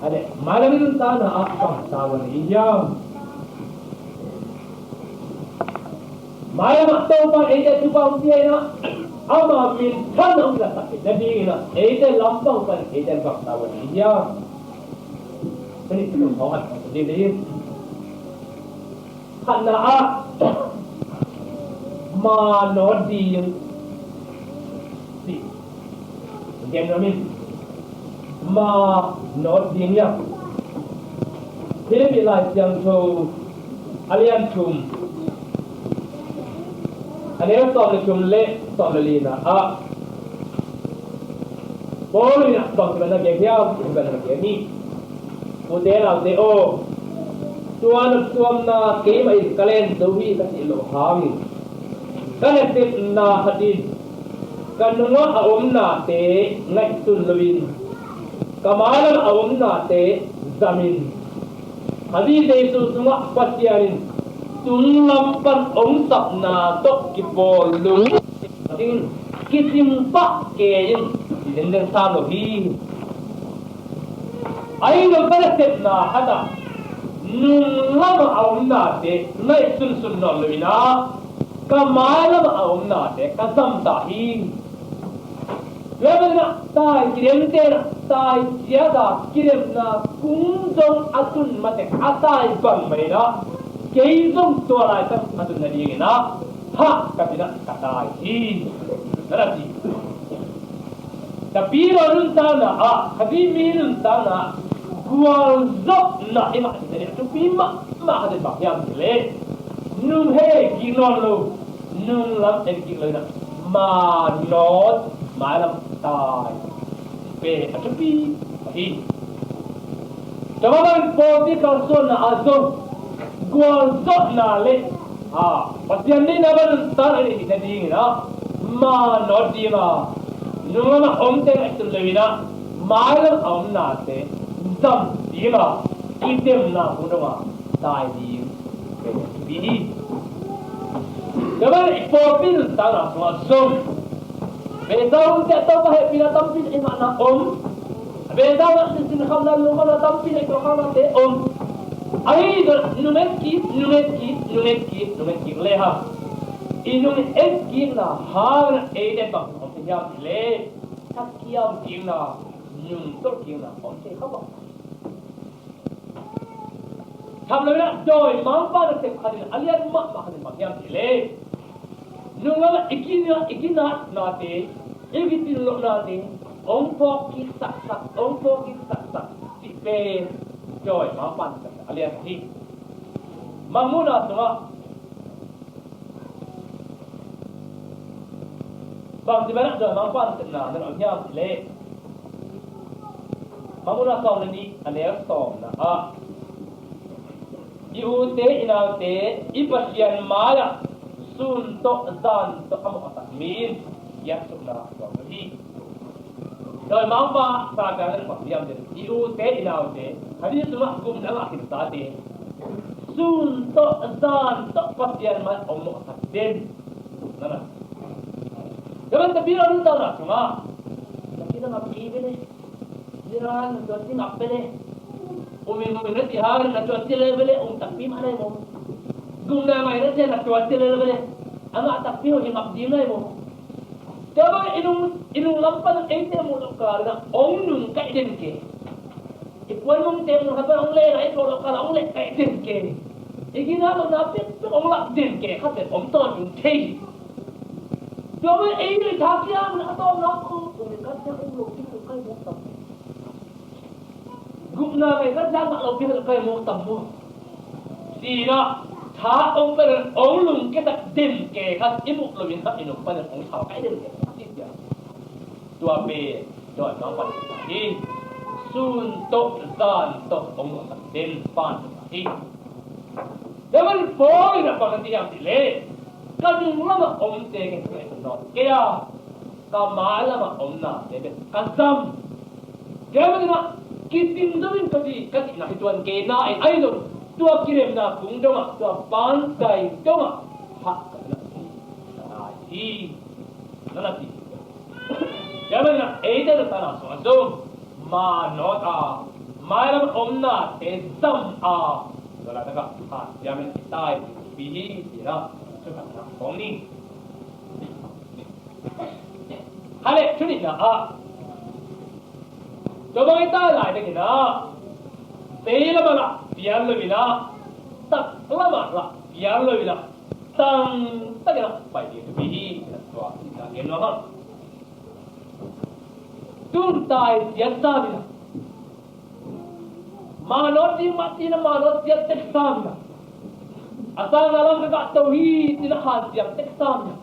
Ade malamin sana akam sawan iyam. Malam atau pa ida tupang dia na ama min tanam la sakit nabi na ida lampang kan ida bak sawan iyam. Ini tu kawan jadi karena manodi si dia namin ma not dingnya Philip life yang tu alian tum alian tum le lina boleh nak bang sebenarnya dia sebenarnya ni udara deo tuan na kemai kalen dohi kasi lo hami kanetip na hadid kanunga aom na te ngai tun lawin kamalan aom na te zamin hadi de su sunga pasiarin tunglampan om sap na tok kipolung ting kisimpa keyin dindeng sa lohi ay no kanetip na hada nung lama aom na te ngai sun no lawina kamalan aom na te kasam tahi Lepas tay kirim ter tay tiada kirim na kunjung atun mate atay bang mereka keizong tualai tak atun nadi na ha kapina katay nanti tapi orang sana kami minum sana gualzok na emak dari tu pima ada bagian le nung he ginon lo nung lam ginon na manot malam tay pe atepi hi Tawagan poti kalson na azon gualzok na le pasian ni naman tan ini jadi na manot di ma nung na omte na lewina malam om na te zam di ma item na punoma tay di bi Tawagan poti tan na azon Bezaw dia tahu bahawa bila tampil imakna bezaw nak sin khamla lumana tampil itu khamla te ai numetki leha inum eski na har ede bang ya le takiam dina nyum torkina onte khaba khamla na doi mampa te khadin alian ma khadin bagyam le nunga ikina nate igitin lo nate ongpok kisak si pe joy mapan alias hi mamuna semua bang di mana joy mapan kena dan orangnya le mamuna song ni alias song na iute inaute ipasian mala sun to zan to kamu atas min yang sudah berarti Rồi máu ba sa cả lên khoảng điểm để yêu tế đi nào thế hadi semua hukum dalam akhir tadi sun to zan to pasien man omok sakden nana jangan tapi orang tahu nak cuma kita nak pergi ni jiran tu si nak beli umin nanti hari nak cuci beli tapi mana mau guna mai nanti nak cuci beli anak tapi orang nak di mana mau Coba inung lampan ente mulu karena nung kai den ke. Ipuan mung temu haba ong le rai polo kala ong le kai den ke. Igina lo napit ong lak den ke khatet om ton yung tei. Coba ini thakia mun atom nak ong katnya ong lo ki kai mo tam. Gupna kai katnya mak lo ki kai mo tam mo. Sina tha ong ber ong lung ke tak den ke khat imuk lo min khat inuk pan ong thao kai den ke. Dua be doi mampan hi sun to zan to ong den pan hi Dewan foi na pa nanti yang dile kadung lama om te ke no kaya kamala ma om na debe kasam kaya na kitin doin kasi na hituan ke na ai do tua kirem na kung dong tua pantai dong hak na hi nanti Jangan nak ada tanah suatu manota mai lam om na te zam a rồi là các bạn ya men tai bi thì đó cho các bạn có đi hale chú định là cho tôi ta lại đây kìa thế là mà biar lebih na tak lama lah biar lebih na tang tak kena baik itu bi tua kita kena ha tun tai biasa ni manot di mati na manot dia teksam na asal dalam kakak tauhid tidak hasiam teksam na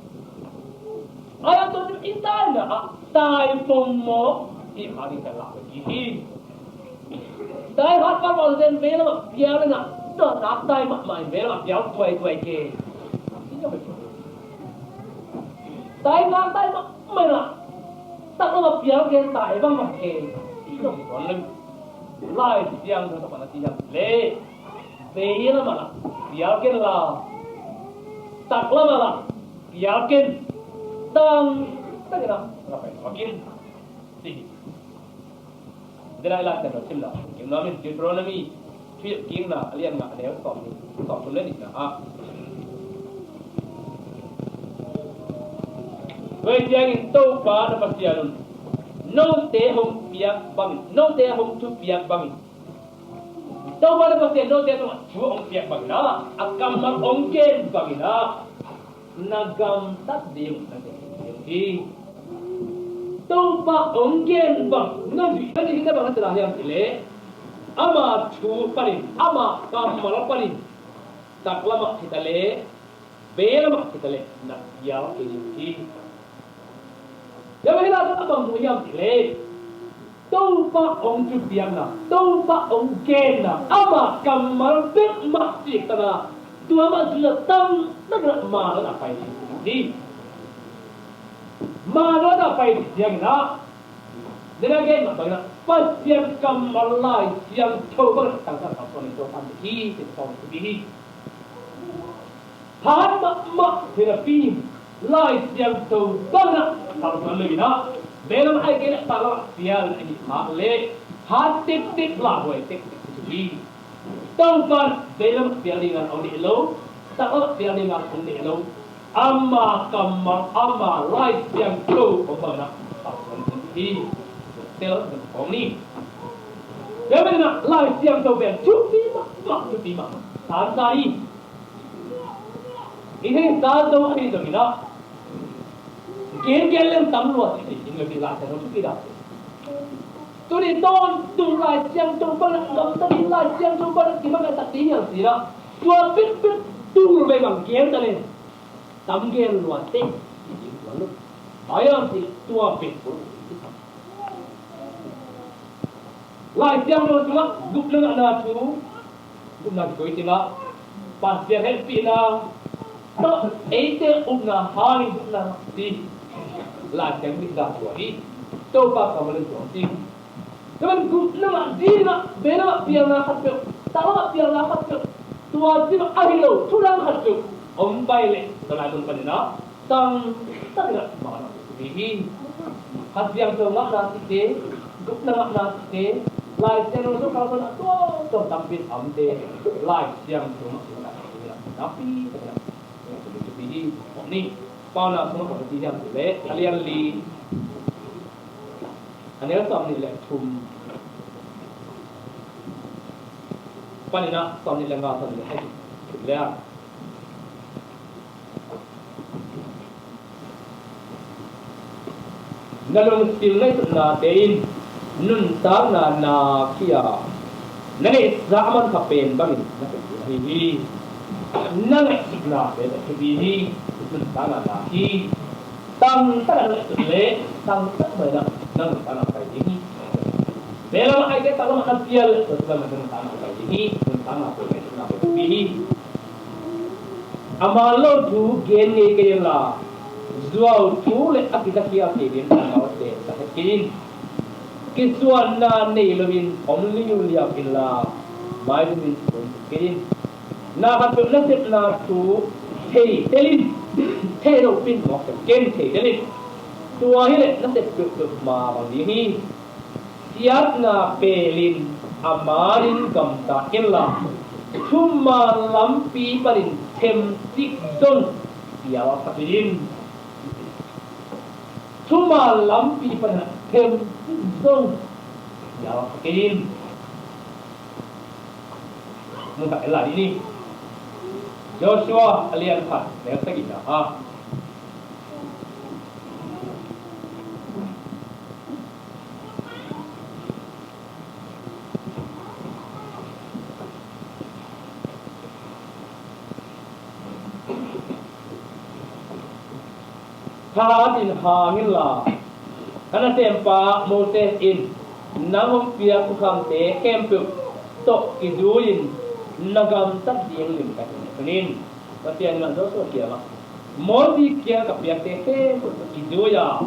ayat tu intan na tai pomo di hari kelak lagi tai hat kan mau den về là biar na đó nát tai mà mày về là biar tuổi tuổi kê tai nát tai mà mày là tak là biar kê tai bang mà kê itu còn lên lai siang tu apa nanti yang le về là mà là biar kê là tak là mà là biar kê tang tak kena apa makin sih Dia lah kan macam lah. Yang nama Deuteronomy, Tweet King lah, alian nggak ada sort tulen ni lah. Vậy yang itu pada pasti alun. No te hom piak bang, no te hom tu piak bang. Tahu pada pasti no te tu tu hom piak bang na. Akam mar ongken bang na. Nagam tak dim nanti. Tahu pak ongken bang. Nanti kita bang telah yang ile. Ama tu paling, ama kam mar paling. Tak lama kita le. Belama kita le. Nak ya ini. Yang hilang tu abang yang ile. Tahu pak ong tu piang na. Tahu pak ongken na. Ama kam mar bek masjid kana. Tu ama sudah tam tak nak mar apa ini. Mana dah pai siang na. Dengan game bagaimana? Pas siang kamalai siang coba tangkap apa ni tu pandi itu bihi. Han mak terapi lai siang tu bagaimana? Kalau kita lagi na, belum ada kena tahu siang ini le hati tik lah boy tik bihi. Tangkap belum siang dengan orang elo, tak siang dengan orang elo. Amma kamar amma lai siang tu bagaimana? Kalau bihi. Tel ông ni, giờ bên nào lại xiang tàu biển chút tí mà, tán sai, ini tán tàu ini tu kita, kian lên tấm luôn thì người bị lại thì nó chút kia tôi đi tôn tôi lại xiang tàu biển cầm tay lại xiang tàu biển thì mà cái tật tí nhiều gì đó, tôi biết tôi về bằng kian ta lên, tấm kian luôn tí, nói không thì tôi biết lai siang lo cuma gup leng ada tu gup nak koi tengah pas dia happy na to ete umna hari gup na ti lai siang ni dah tuari to pa kamal tu ti kaman gup leng di na bera biar na khat pe tawa biar na khat pe tua ti ma ahilo tulang khat pe om bai le dalam dun panina tang tak nak mana bihi hat siang tu mak na ti gup na mak na ti lai siang tu kalau nak tu tampil amde lai siang tu nak tapi itu bihi ni pauna semua kalau tidak boleh kalian li ane som ni le thum panina som ni le nga som ni hai le nalong sil nai na tein nun ta na kia nani zaman kapen bangin hi nang ikna be hi nun ta na hi tang ta le tang ta be na nang ta na kai hi bela ai ke tang ma pial to ta na ta na kai hi nun ta na be na hi amalo tu gen ni ke la zuau tu le akita kia ke din na te ta kin Kisuan na neilomin only ulia illa maidumin kin na hatul na sit na tu thei telin thero pin mo ken thei telin tua hi le na sit ma bang di hi siat na pelin amarin kamta illa Cuma lampi parin temtik don Biar sakirin Cuma lampi parin temtik don Biar sakirin Mungkin elah ini Joshua alian Khan Lihat lagi dah Hadin hangin la Karena tempa Moses in Nangong pia kukang te Kempuk Tok kiduin Nagam tak dieng lim kanin Tapi yang nganto so kia mak Modi kia kapiak te Kempuk kiduya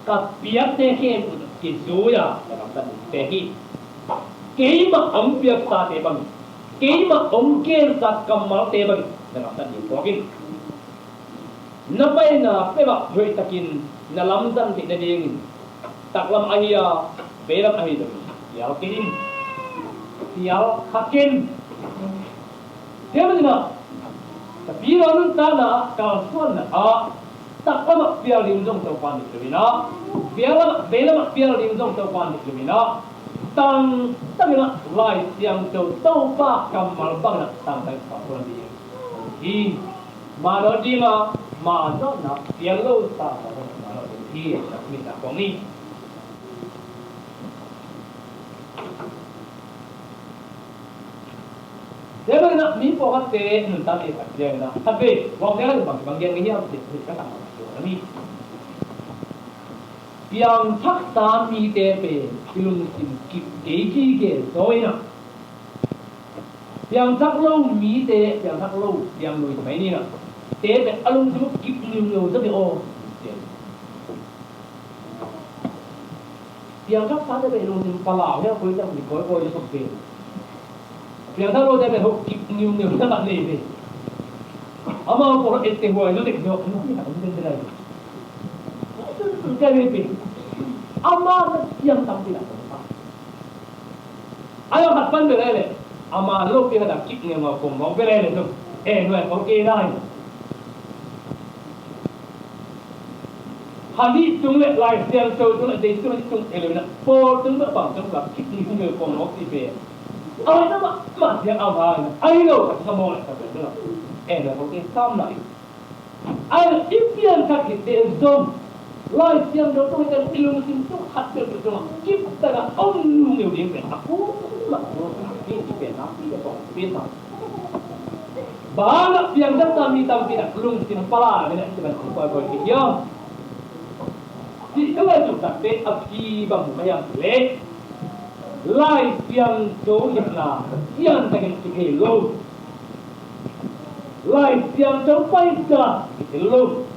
Kapiak te Kempuk kiduya Nagam tak tehi Keima ampiak sa te bang Keima omken sa kamal te bang Nagam tak dieng Napay na pebak hoy takin na lamsan ti na dingin taklam ahiya beram ahi dami yal kirim yal hakim dia mana tapi orang tanah kalsuan na taklam biar limjong taupan di lumina biar beram biar limjong taupan di lumina tang tangina lai siang taupa kamal bang na tang tang pakuan di Mano jima Mano na Yellow sa Mano di Minta kong ni Debe na mi po kasi Nuntan isak diyan na Sabi Wag na bang bangyan niya Katama Nami Yang saksa mi tepe Ilung sim kip Keiki ke Soy na Yang saklo mi te Yang saklo Yang nuwi kamay ni na Thế alung chúng kịp nhiều rất là ô Tiếng các phát về lùng tìm phá lão nhé Với trong thì có cho sọc về Tiếng thác lô về hộp kịp nhiều rất là nề về Mà có ít tiền hồi nó định nhộn Nó không biết thế này Cái về Ama yang tak tidak Ayo hạt phân về đây này Ama lúc kia đã kịp nhiều mà cùng bóng về đây này thôi người có kê đây Hadi tung le lai siang so tung le dei tung elena por tung ba bang tung ba kit ni tung le pom ok ti be ai na ma siang au ha ai lo ka sa mo la ka be no na ko ke sam lai ai ipian ka ki de zon lai siang do tung kan ilung sim tung hat be tung kip ta ga on lu neu ding be aku ma no ki ti be na ki ko be ta ba na siang da ta mi tam pi na lung sim pala ne ti ban ko ki yo Di kala tu tak te api bang mayang le lai siang do na siang takin ti lo lai siang do pai ka ti lo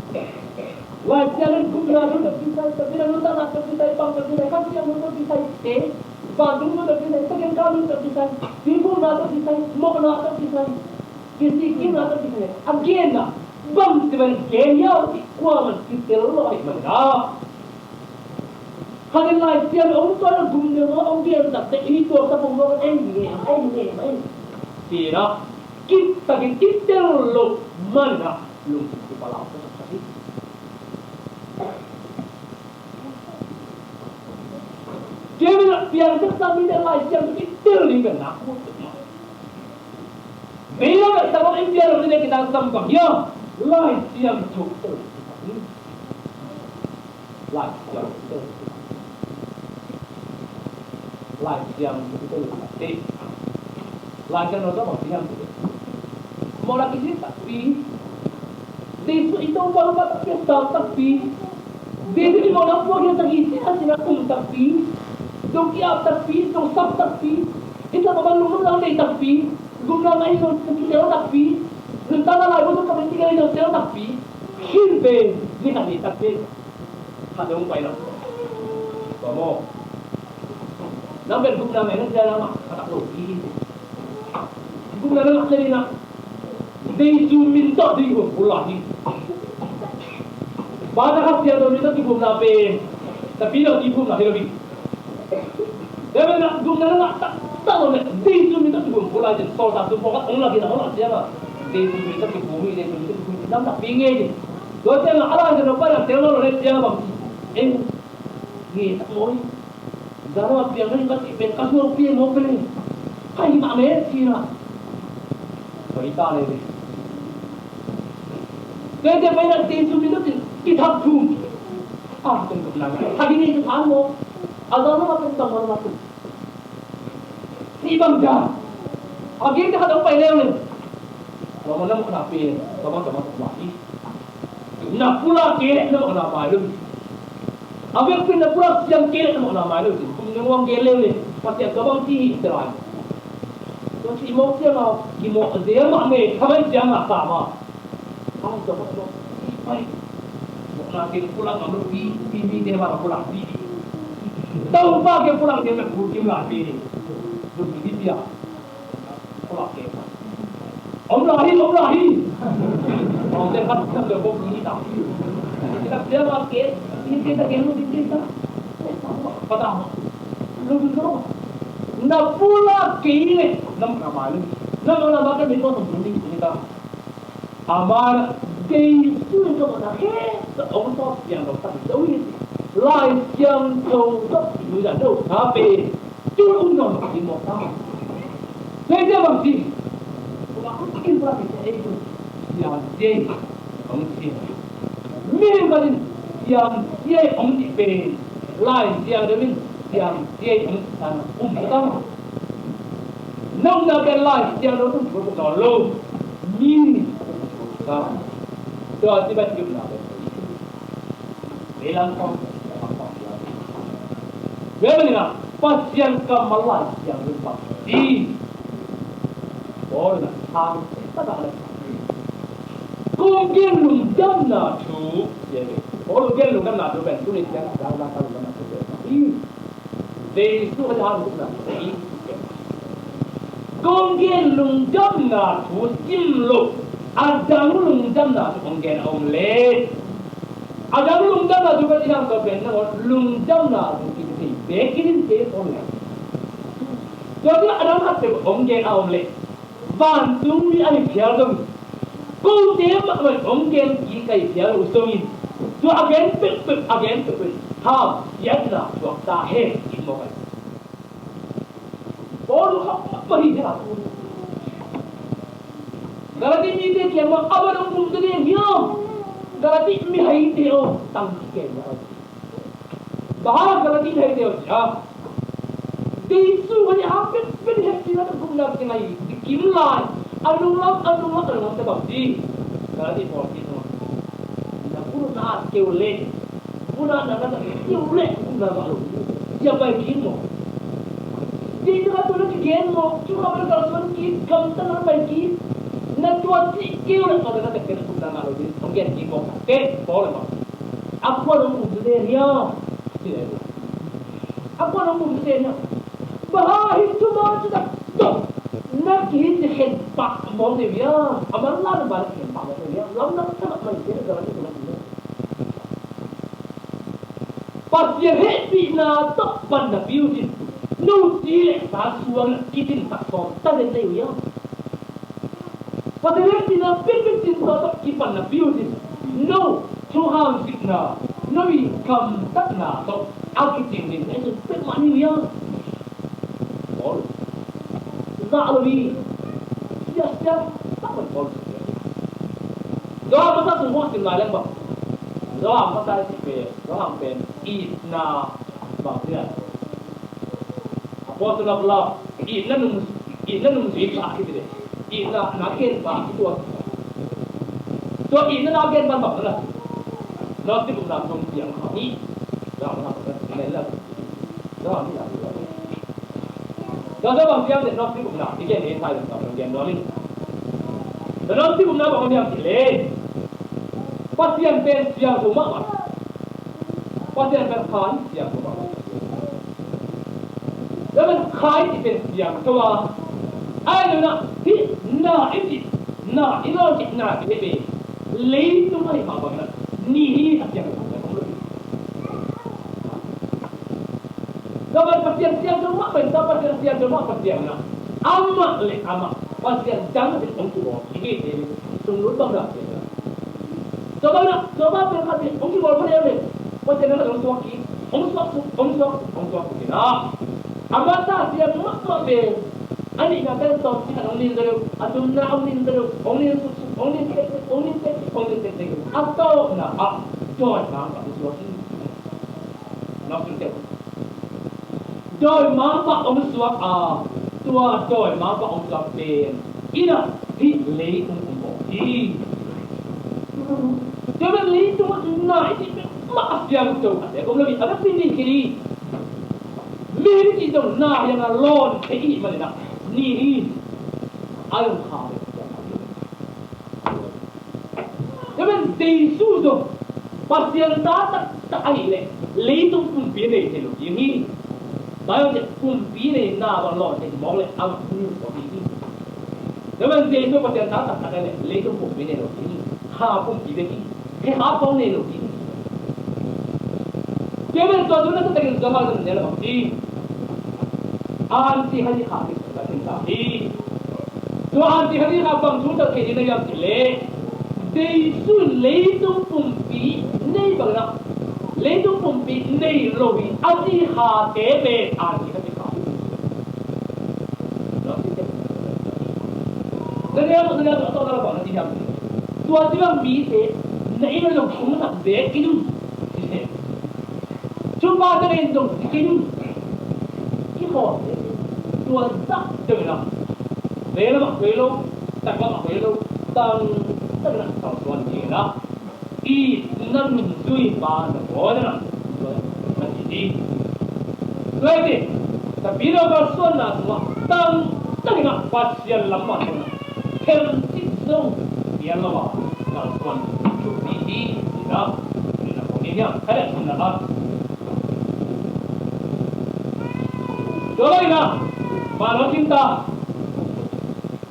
lai siang ku na do bisa tapi na ta na bisa bang bisa kan siang do bisa te bandung do bisa takin kalu do bisa tibu na do bisa mo na do bisa kisi kin na do bisa again na bang tiban kenya ti kwa man ti lo ai man na Kali lai siang ông có là cùng nhau ông kia đặt tại ý tưởng ta cùng nó anh thì đó kita kita lo mana lo di kepala apa tadi dia biar kita tidak lai siang kita lihat aku bila kita orang biar orang kita sambang ya lai siang cukup lai siang lai siang betul betul lai siang itu apa siang itu mau lagi sih tapi desa itu baru tak pesta tapi desa di mana pun yang terisi hasil aku tapi dokia tapi dosap tapi itu apa belum lalu deh tapi guna ngai so sekitar tapi tentang lalu tu kami tinggal di hotel tapi himbe ni kami tapi ada umpai lah kamu Nampak guna mana dia nama kata logi. Guna nama jadi nak. Dia minta dia pulang ni. Pada dia tu minta dia guna pe. Tapi dia pun nak lebih. Dia nak guna nama tak tahu ni di sini tak cukup pula je soal satu pokok orang lagi orang siapa di sini tak cukup bumi di sini tak cukup nama tak pinggir je dua jangan Allah jangan pada tengok orang siapa ni tak mau dalam apa yang ni kasi pen kasur pian mau beli hai mak meh sila berita ni dia banyak di sini tu kita tum tengok nak hari ni tu kamu ada apa tentang mana tu ibang dah, agak dah ada upaya ni. Kalau mana nak napi, teman-teman mati. Nak pula kelak nak nak malu. Abang pun nak pula siang kelak nak nak malu. Kemudian orang kelak ni, pasti abang ti terang. So si mau siapa, si mau dia mak ni, kami jangan sama. Kau dapat tu, baik. Nak napi pulang ambil pi dia malah pulang pi. Tahu apa ke pulang dia nak pulang napi ni. Duduk di dia, pulang ke. Om Lahi. Om Tuhan kita berbuat ini tak. Kita dia makan, ini kita kena kita. Pada, lu dulu. Nak pulang ke ini, nam kamal. Nam orang makan di mana pun kita. Amar day tu itu mana ke? Om Tuhan yang doktor itu. Lain yang tahu tak itu dah tahu. Tapi Turun dong di motor. Saya dia bangsi. Aku makin berani itu. Yang dia bangsi. Min kan yang dia bangsi pe. Lain yang dia yang dia sana betul. Nong dah berlain yang itu betul lo. Min. Tu tiba tiba nak. Bilang kau. Bagaimana? Pasien kemalan yang lupa di boleh tang tak ada. Konggen lung jam na tu, jadi konggen lung jam na tu ben tulis yang dalam kalau na tu. Ini itu ada hal ini. Konggen lung jam na tu sim lo, ada lung jam na tu konggen omlet. Ada lung jam na tu kan yang kau ben lung jam na tu. Bekin ke omlet. Jadi ada apa omgen omlet. Bantung ni ani pial dong. Kau tiap omgen ikai pial usungin. Tu agen pep. Ham yadna tu tahe imokan. Baru apa dia tu? Galati ni dia kiamat awal umum tu dia niam. Galati mi hai dia tang kiamat. Bahar kalau tidak dia jah, disu hanya hampir berhenti nak guna dengan ini. Dikimlai, alung sebab di kalau di polisi tu, dah pun nak keulek, pun nak keulek guna malu. Siapa yang kimo? Di tempat tu nak kimo, cuma berkala suami kamtan nak pergi, nak tuan si keulek kalau nak kerja guna malu. Di mungkin kimo, boleh tak? Aku ada muda dia. Apa nak mungkin? Bahaya cuma sudah tu. Nak hit hempak mong dia. Amal lah balik hempak dia. Lama tak main dia kalau tu nak. Pasien hit na tak pandai biutin. Nu silek sasuang kitin tak so. Tak ada dia. Pasien hit na pinpin tak kipan na biutin. No, Tuhan sikna. Nabi kam tak na so aku tinggal ni tu mana dia? Bol. Tak lebih. Siap tak bol. Doa masa semua semua lembab. Doa masa siapa? Doa pen isna bahagia. Apa tu nak belah? Isna nung siapa kita? Isna naken bah itu. So isna naken bah apa? Nanti bukan dong yang kami, dah mana pernah lelah, dah ni ada. Dah bang siapa ni nanti bukan, ini ni saya tak pernah dia ni. Nanti bukan bang dia pilih. Pasien pen siang rumah, pasien pen kain siang rumah. Jangan kain pen siang tua. Ayo nak, ini ini, leh tu mana apa bang? Ni yang dapat pasien siang cuma benda pasien siang cuma pasien na ama le ama pasien jangan di ongki bol ini ini sungguh bangga coba berkati ongki bol mana le pasien na ong suaki kita ama ta siang mak be ani ngata to kita ong nin dulu atau na ong nin dulu ong nin tek atau na joy na ong suaki nó cũng được rồi má bác ông suốt tua rồi má bác ông suốt tiền ý là thì lấy cũng không bỏ đi cho nên lấy chúng nói thì mà siang tu ada cũng lebih ada sini kiri miri chỉ dong na yang lon cái gì mà nè ni ai không khao cho nên tỷ số rồi pasien ta tak ai le lấy tung cùng biến này thì lúc gì bao nhiêu cùng biến này na vào lọ thì mong lại ăn như có gì nếu mà dễ cho pasien ta tak cái này lấy tung cùng biến này lúc gì ha cùng gì đấy cái ha phong này lúc gì cho nên tôi nói cái cái zaman này là gì anti hari khá cái tình cảm đi tôi anti hari khá bằng chúng ta cái gì này làm gì lệ để suy lấy tung cùng biến này bằng nào lấy tung cùng biến này rồi anti hà tế về anti hari khá cái này tôi nói bằng gì làm tôi chỉ bằng bí thế này nó dùng không thật dễ cái đúng chúng ta cho nên dùng cái đúng cái hồn tôi rất từ nào về nó mặc về luôn đặt nó mặc về luôn tăng tất cả tổng số gì đó y nâng duy ba là có đó là gì đi rồi thì tại vì nó có số là什么tăng tất cả phát hiện lắm mà thêm tích sâu biến nó vào là số chủ đi đó là có gì nhá cái này là đó rồi nè mà nó cinta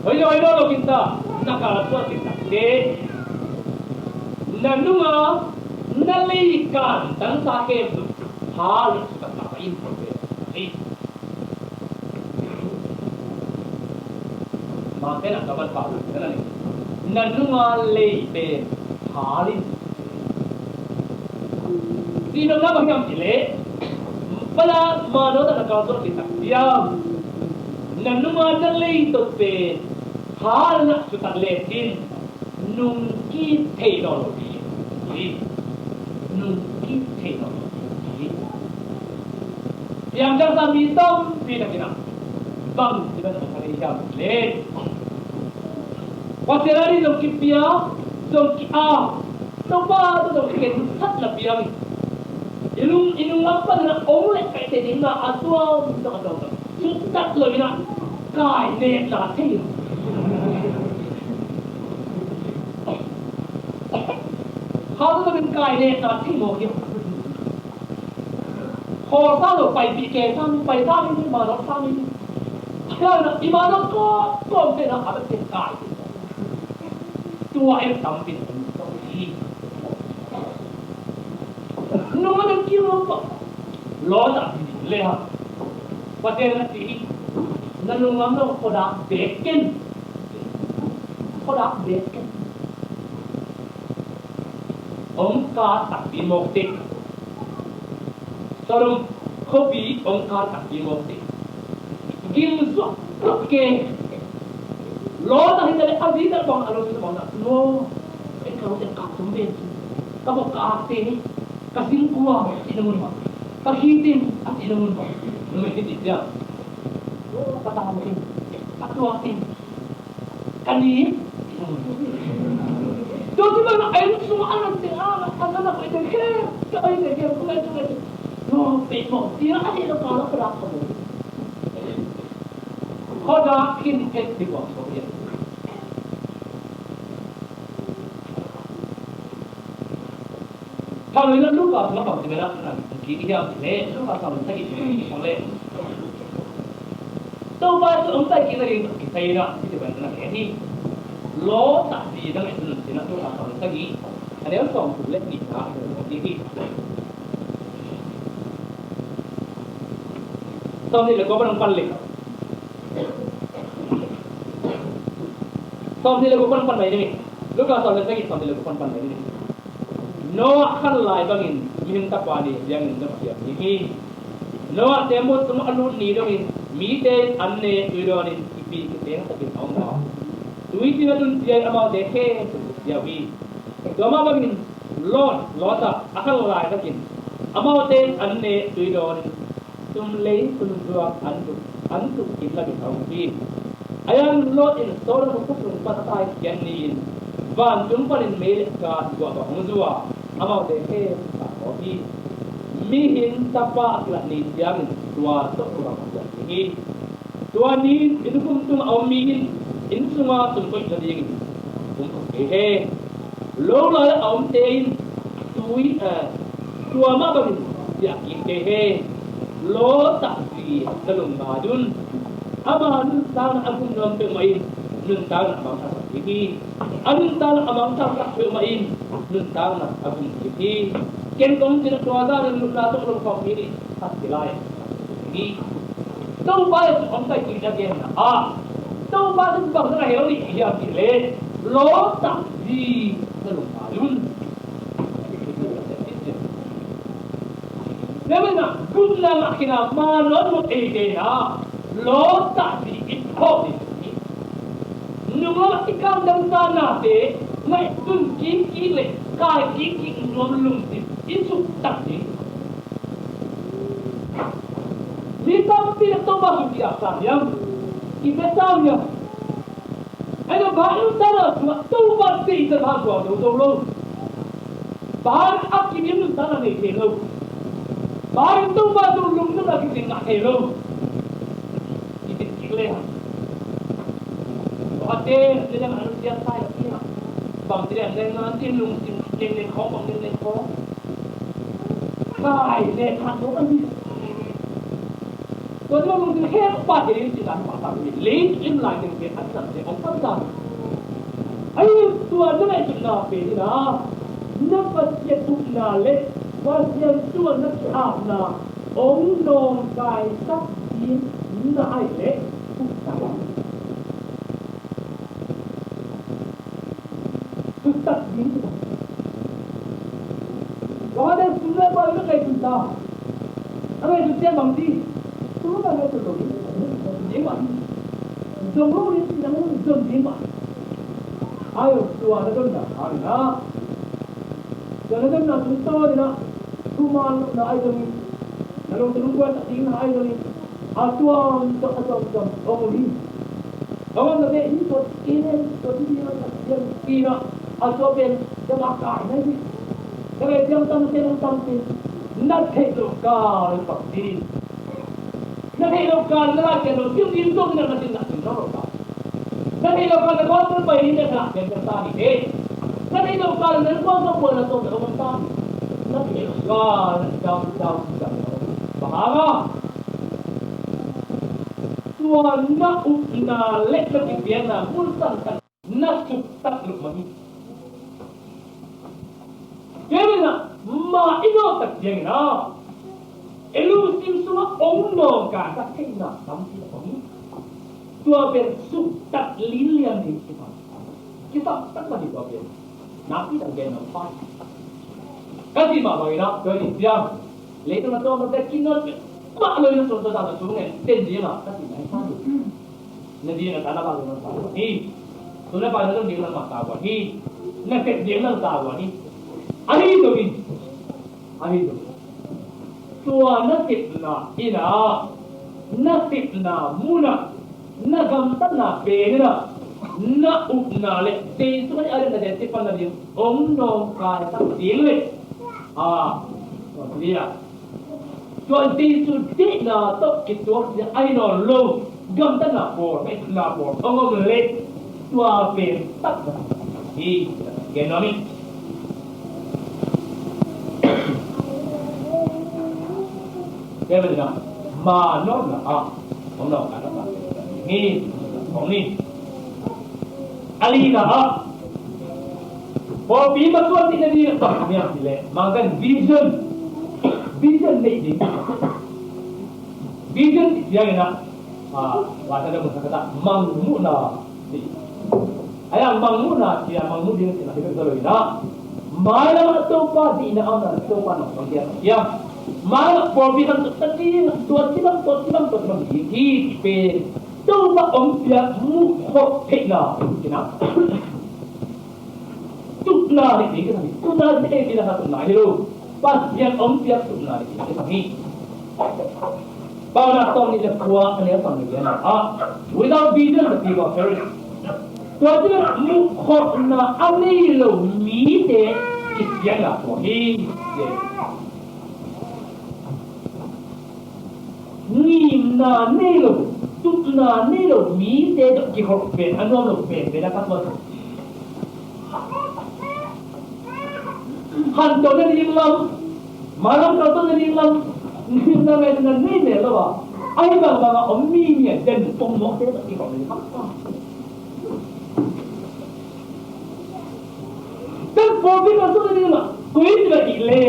bây giờ nó cinta nakalaswa cinta để nanunga nalikan dan sakit hal sudah tak informasi maka nak dapat tahu kan ni nanunga lebe halin di dalam bahagian jelek pada mana tak nakalaswa cinta diam nanunga nalito hal nak sudah letin nungki teknologi yang jangan hitam tidak kena bang tidak ada hitam let wasirari nungki pia nungki nomba tu nungki sat la pia inung apa na oleh kai te na atwa sudah lo ina kai ne la teเขาจะเป็นกายเนี่ยนะที่โมเดลพอสร้างไปปีเกสร้างไปสร้างนี่มาแล้วสร้างนี่แล้วนะอีมาแล้วก็เป็นอะไรเป็นกายตัวเอ็มทำเป็นตัวที่น้องมันคิดว่าล้อจะเลยฮะประเด็นนั้นที่นั่นลุงงั้นเราคนดักเด็กกินคนดักเด็กกินOngkar takbir mukti. Sarum kopi ongkar takbir mukti. Gimsu oke. Lo tak hendak aziz tak bang alo tu bang. Lo, engkau engkau sumber. Kau kahte ni, kasih kuah inamun bang. Kahitin inamun bang. Lo ini dia. Lo kata mungkin. Satu atin. Kali. Jadi mana air semua anak anak itu ke air ke bukan itu. No, people dia ada yang kalau berapa tu. Kau dah kini pet di bawah kau dia. Kalau ini lupa lupa di mana nak kiri dia le lupa kalau sakit boleh. Tahu bahasa orang kita ini itu benar ini. Lo tak di dalam itu tidak tu asal lagi ada yang song boleh nikah ini xong thì là có bằng phân lịch xong thì là có phân này đi lúc nào xong thì xong thì là có phân này đi nó khăn lại bằng in mình tập qua đi yang nó phải như nó tem một tấm anh luôn đi đâu in mỹ tên anh này tôi đó nên bị cái tên nó bị ông đó tôi chỉ là tuân theo amal để khe ya vi tôi mà bằng in lót ta akan lại cái gì amal tên anh này tôi đó nên tum lấy tum dua anh tu kita bị ông vi ayan lót in số nó cũng không phải tại cái này van tum phải in mail cả dua ông dua amal để khe có vi mihin tapa aklat ni yang dua orang ini dua ni itu pun tu awam mihin ini semua semua itu jadi ini lo lah awam tein tui dua ma bagi ya ini lo tak di dalam badun aman sang aku nam pemain nentang abang tak ini antal abang tak pemain nentang aku ini Ken kong tidak keluar dan lupa tu orang kau ini pasti lain. Ini, tahu baik orang saya kita kena. Tahu baik tu bangsa hero ni dia pilih lo tak di dalam malun. Namanya guna makina malun mut ejena lo tak di itu ni. Nunggu ikan dan tanah te, mai tun kiki le, kai kiki nunggu Itu tak ni. Kita tidak tahu bahasa biasa yang kita tahu ya. Ada baru tanah tahu bahasa itu bahasa dulu. Baru aku ni tanah ni hello. Baru tahu bahasa dulu tu lagi tinggal hello. Itu kira. Waktu dia manusia saya dia. Bang dia dengan tinlung tinlung kau bang tinlung kau. Sai để thằng nó ăn đi. Tôi nói luôn hết ba cái gì là bảo tàng lấy im lại những cái ăn sẵn để ông phát ra. Ấy tôi nó lại chừng nào về đi đó. Nó phát hiện bụng nào lên, phát hiện tôi nó chạm nào. Ông nòng cài sắc chín lại lên bụng nào. Tôi tắt dính. Có đây sudah baru nak kayak kita. Apa itu dia bangti? Sudah nak itu lagi. Jembat. Jomlo ni jangan jom jembat. Ayo tua ada kan dah. Ada. Jangan kan nak susah ni nak. Kuman nak ayo ni. Kalau terlupa tak tinggal ayo ni. Atuan tak jom. Oh ni. Orang nak ini tot ini dia yang kira atuan dia makan ni. Kalau dia tampil, nak lokal pasti. Nak lokal nak kalau dia tu nak lokal. Nak lokal nak kau terbaik ni nak yang tadi deh. Nak lokal nak kau apa nak tu orang tadi. Nak lokal jauh. Bahawa tuan nak lek lagi dia nak pulsan nak tak lagi. Jadi nak mak ino tak jeng na. Elu sim semua ongno ka tak kena sampai orang. Tua bersuk tak lilian di kita. Kita tak lagi tua ber. Nabi tak jeng nampak. Kasi mak bagi nak jadi dia. Lepas nak tua nak kinot. Mak lo yang sudah dah sungai. Ten dia nak kasi naik satu. Nanti nak tanah baru nak tahu. Ni. Sudah pada tu dia nak tahu. Ni. Nak dia nak tahu ni. Ahli tu. Tua nasib na ina, nasib na muna, nagamtan na pera, na upna le. Tesu ni ada na desi pan na dia. Nong kaya tak dile. Dia. Tuan tesu di na tok kitu dia aino lo, gamtan na por, na por. Ongom le, tua pen tak. Hi, genomi. Cái bên đó mà nó là không đâu cả nó là nghi không nghi ali là bí mật tuan tidak di tak ni apa le makan vision này gì vision yang ina wata da musakata mangmuna si aya mangmuna si mangmudin si na hibig dalo ina mala to pa di na ana to pa no dia ya mala provision tadi to tilam di pe to pa om pia mu ho na kina tukna ni ke ni tukna ni ke na tukna hero pas yang om pia tukna ni ke ni bao na tông ni le khua anh em tông ni without vision the people perish to ti mu ho na ani lo mi de ki yang la to hi ni na ne lo tukna ne lo mi de ki ho pe anom lo pe na ka to han to na ni lam malam ka to na ni lam ni na me na ni ne lo ba ai ba om mi ni den tong mo te ki ko ni ka dan bobi ka to na ni ma ko ni ba ki le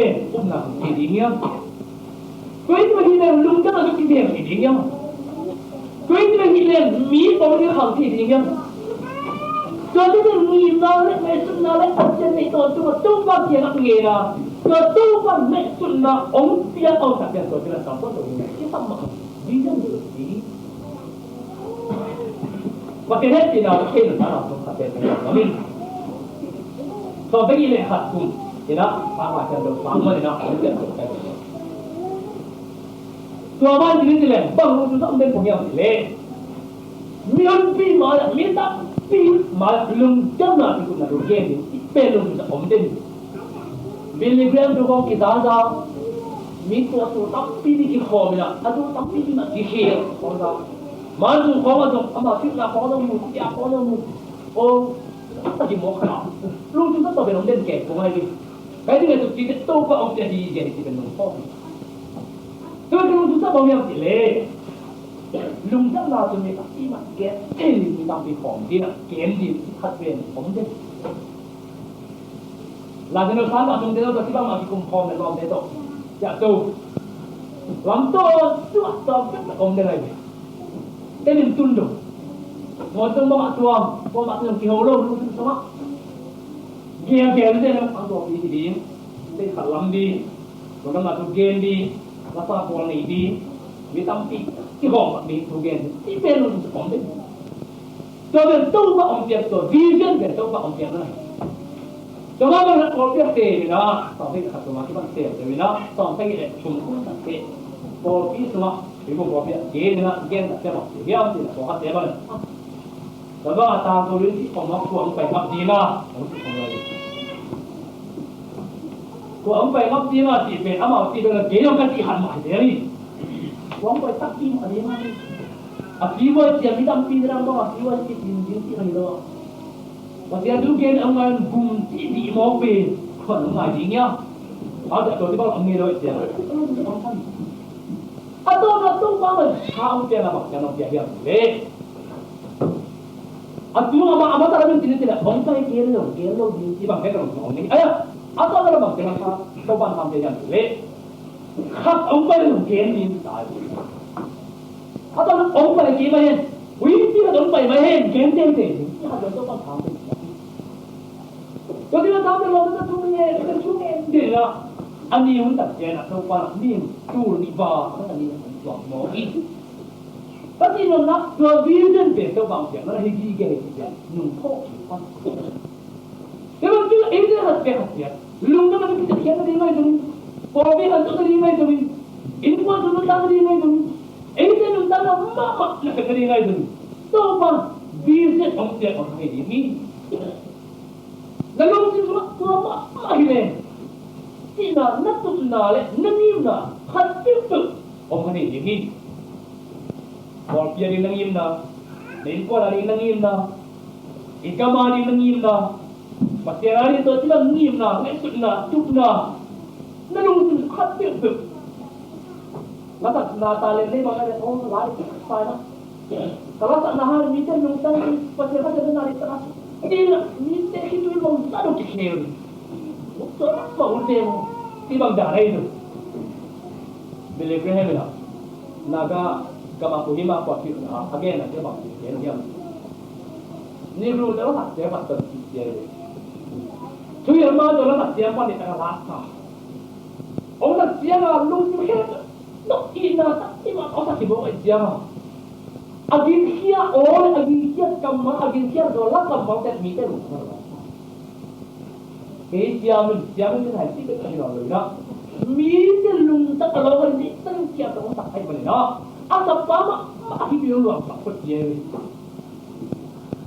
na ki di nya ko ni ba ki le lung ka na ki di nya ko ni ba ki le mi ko ni khang ki di nya cho nên là người nào đấy mẹ xuân nào đấy ăn trên này tôi tu vào tiền nặng nghề là tôi tu vào mẹ xuân nào ông tiền ông đặc biệt tôi là sáu có tuổi này cái tâm mà đi ra được gì và cái hết thì nào khi là nào tôi đặc biệt là mình so với cái này hạt cùng thì nó phá hoại trận đấu phá mới nó không được cái tôi ban chỉ đến này bằng một chúng bên của nhau thì lệ miễn phí mà là miễn tắc pi mà lùng chân là thì cũng là đồ game thì bên lùng là ổn định milligram đồ con kỳ giá ra mi tu tóc pi đi cái khó mình là tu tóc pi mà cái kia con ra mà tu khó mà tu mà phim là khó đâu mu ya khó đâu mu ô ta chỉ một cái nào luôn chúng ta tập bên ổn định kẹt cũng hay đi cái này tu chỉ tu vào ổn định gì thì bên lùng khó tôi cái chúng ta bao nhiêu tỷ lệ lùng chân là tụi mình cái mặt kẹt mình đang bị khỏng đi là kẹt đi phát triển ổn định là cái nó sáng tạo trong thế đó thì bao mà cùng phong này làm thế đó dạ tu làm to suốt to rất là ổn định này cái mình tuân được ngồi trong bao mặt tuồng bao mặt làm kiểu lâu luôn sao á kia kia nó ăn tuồng đi đây khả lắm đi rồi nó mà tụi game đi nó sao còn này đi vì tâm tí cái gồm bị tụi game tí bên luôn ổn định cho nên tu vào ổn định rồi vision về tu vào ổn định này cho nên là có việc gì đó tổng thể khả năng cái vấn đề vì nó tổng thể cái chung cũng là cái có cái gì mà vì một có việc gì nữa cái là cái một cái gì là có hạt thế mà rồi đó ta tôi đến phòng nó của ông phải mặc gì mà của ông phải mặc gì mà chỉ về áo màu thì là cái nó cái gì hẳn mãi thế đi ông phải tắt kim ở đây mà chỉ với tiền đi đâm pin ra đó chỉ với cái tiền gì này đó và tiền du kia ông ấy bùng chỉ bị máu về còn ông ấy gì nhá bao giờ tôi đi bao ông nghe rồi tiền tôi là tôi bao giờ sao tiền là mặc tiền ông tiền hiểu đấy tôi mà ta làm cái gì ông phải kia rồi gì bằng cái ông này tôi là bằng cái nào tôi bằng làm cái gì đấy khác ông phải làm cái gì tại ông phải kiếm mà quý tí là ông phải mà hên kiếm tiền thì tôi bằng làm tôi đi làm cái lo nó chung nghe để là anh đi uống tập chơi là tôi qua đi tu đi vào nó là đi làm mỏ ít tất nhiên là nó tôi vision về tôi bằng tiền nó là hình gì cái nung thô quan cái mà cứ ấy thế là cái lung nó cái thực hiện nó đi ngay rồi bỏ về là tôi đi ngay rồi in qua tôi nó đi ngay rồi ấy thế nó là mà cái đi ngay rồi tôi bằng vision ông tiền ông hay đi lalu semua tua mak ini, Cina nak tu na le, nangim na, hati tu, orang ni ini, kalau dia di nangim na, lengkau lari nangim na, ikan mani nangim na, masih lari tu cina nangim na, ngesut na, tup na, lalu tu hati tu, masa Natal ni mana ada orang lari apa na, kalau tak nahar macam nungtang, pasal pasal tu lari terus. Ini minta itu memang tak ada kecil. Betul apa udah tí bằng giả đây rồi. Believe cái hay là naga kama kuhima kwa kitu na again na kama kitu ya ni ru da ha je ba tan ki je tu ya ma do la na je pa ni ta la ta ông là chia là luôn như thế nó in là tất nhiên mà có thể bộ chia mà agin kia ôi agin kia cầm mà agin kia rồi lắc cầm bóng đẹp mỹ cái đủ cái chia mình như này chỉ được cái rồi đó mỹ cái lùng tất cả lâu hơn mỹ tất kia nó tập hay mình đó tập mà khi biểu luận tập cái gì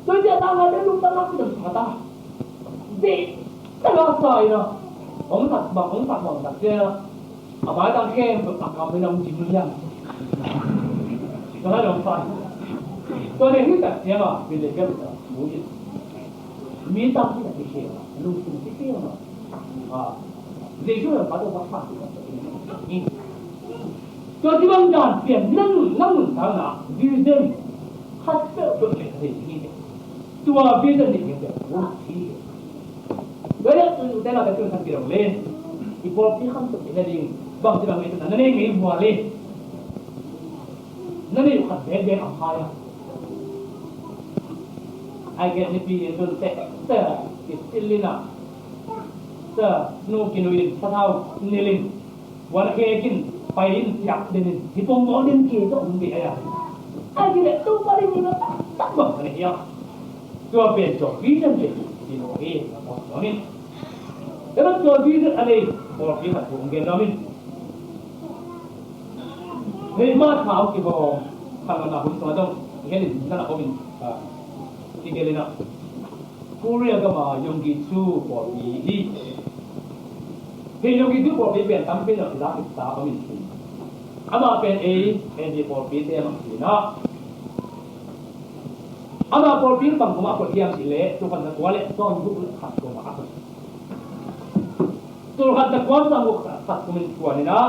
tôi giờ tao là đến lúc tao lắc được mà ta đi tao lo soi rồi ông thật bằng thật kia ở bãi đang khen được tập cầm với đồng chí nhân dân tôi nói đồng phải tôi nên biết tập kia mà vì để cái được bố gì mỹ tâm chỉ là cái kia luôn cùng cái kia mà để cho là bắt đầu phát triển cho chứ bằng đàn tiền năng thằng nào vì dân hát sợ được cái gì như thế tôi biết dân thì những cái quá khí đấy tôi đây là cái chuyện thằng kia đồng lên thì bộ phim không thực hiện là gì bằng cái bằng cái nó nên nghĩ hòa lên nó nên học bé học hai à ai cái này bị đồn tệ tệ cái lên à tệ nô kinuin phát thao nilinวันเคกินไปอยากเดินที่ผมบอกเดินเกี่ยวกับผมดีอะไรไอ้ที่เด็กตู้มาได้ยินแล้วตั้งบอกอะไรอย่างตัวเป็นจบวิจัยที่โน่นนี่บอกโน่นนี่แล้วตัววิจัยอะไรบอกที่มันถูกเกณฑ์โน่นนี่เฮ้ยมาข่าวกี่บอกทางนั้นผมสอนต้องเห็นนั่นแหละผมที่เกณฑ์เลยนะผู้เรียกก็มายงกิจูบอกที่ที่ยงกิจูบอกที่เป็นตั้งเป็นหลักศึกษาผมมีอามาเป็นเป็นที่บอกที่เต็มที่นะอามาบอกที่บางคนมาคนเดียวสิเละทุกคนจะกลัวเละซ่อนทุกขัดตัวมาตัวขัดตะกอนสังกุขัดตัวมันกลัวนี่นะ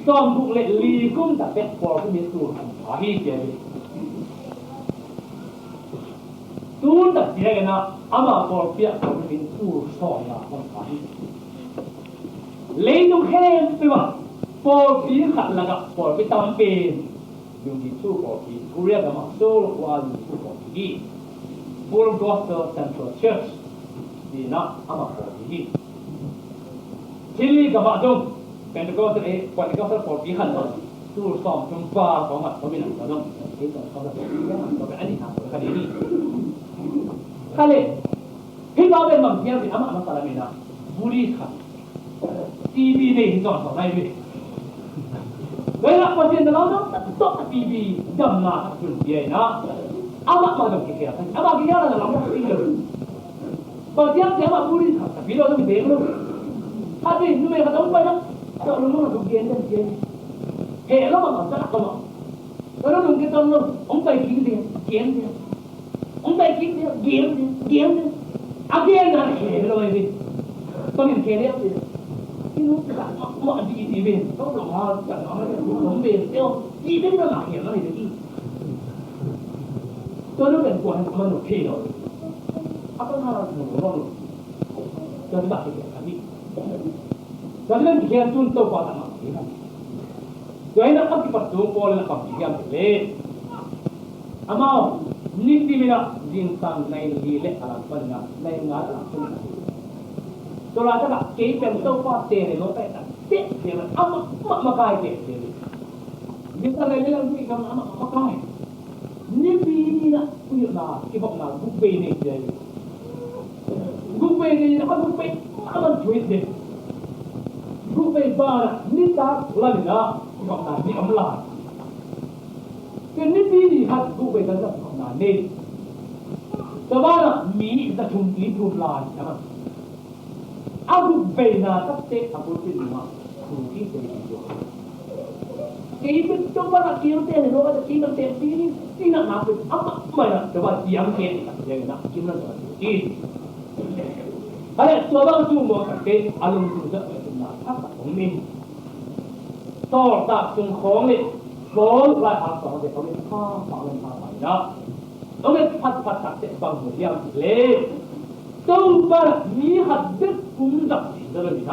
ซ่อนทุกเละลีกุ้งแต่เป็นบอกที่มีตัวขัดหาที่เจอตัวแต่เสียกันนะอามาบอกที่เขาเป็นตัวซ่อนนะคนหาที่เลยต้องแค่ไปว่าพอพี่ขัดแล้วก็พอไปตามเป็นยงที่สู้พอพี่กูเรียกกันมาสู้ว่าอยู่สู้พอพี่บูรกอสเตอร์เซ็นทรัลเชิร์ชดีนะอามาพอพี่ที่นี่กับมาตรงเป็นก็จะกว่าก็จะพอพี่ขัดมาสู้ซ้อมจนฟ้าของมันเขาไม่หนักแล้วต้องที่ต้องเขาจะเป็นก็เป็นอดีตทางคดีนี้ขั้นเลยที่เราเป็นบางทีที่อามาสารมีนะบุรีขัดTV นี่สอนอะไรไปเวลาคนเรียนเราต้องต้อง TV ดำน้ำจุดเดียวนะอามาต้องเกี่ยวกันอามาเกี่ยวกันเราไม่ต้องเกี่ยวบางทีอามาพูดที่ถ้าพี่เราต้องเด็กลูกถ้าพี่นุ่มเองก็ต้องไปนะเราลูกเราต้องเกี่ยงกันเกี่ยงเฮ้เรามาจะทำอะไรเราต้องเกี่ยงกันเราองไปกินเดียวเกี่ยงเดียวองไปกินเดียวเกี่ยงเดียวเกี่ยงเดียวอาเกี่ยงกันเฮ้เราไม่ต้องเกี่ยงเดียวที่รู้จักmọi gì thì về không được ho chẳng nói là không về tiêu gì thế nó bảo hiểm nó thì được đi tôi nóเป็นคนมันหนุกที่เลยเอาต้องมาหนุกร้อนจนแบบที่แบบนี้จนเรื่องที่แค่จุนโตกว่าต่างๆที่นั่นโดยนักปฏิบัติตัวคนละคำที่ยังเลยอามานี่ที่มีนะดินสังในลีเละอะไรปัญญาในงานอะไรปัญญาตัวเราจะแบบเกี่ยวเป็นตัวว่าเตะในโลกใต้ต่างเตะเดี๋ยวมันเอามาใกล้เตะเดี๋ยวยิ่งอะไรเรื่องที่กำลังมาใกล้นี่ปีนี้นะผู้หญิงนะที่บอกนะกุ๊กเบนี่เดี๋ยวกุ๊กเบนี่นะกุ๊กเบมันช่วยเด็กกุ๊กเบบ้านะนี่ตาละนี่นะที่บอกนะนี่อำลาเป็นนี่ปีนี้ฮัทกุ๊กเบกันจะบอกนะนี่แต่ว่านะมีจะชุมลีชุมลายใช่ไหมaku bina tapi aku tidak mungkin jadi itu coba nak kira teh lo ada kira teh ini tidak nak apa mana coba diam kena yang nak kira ini ada coba cuma pakai alum sudah nak apa ini tol tak sungkong ni bol lai apa orang dia kau ni apa ya orang pat tak sebab dia le Tumpah mi hadir pundak dalam ini.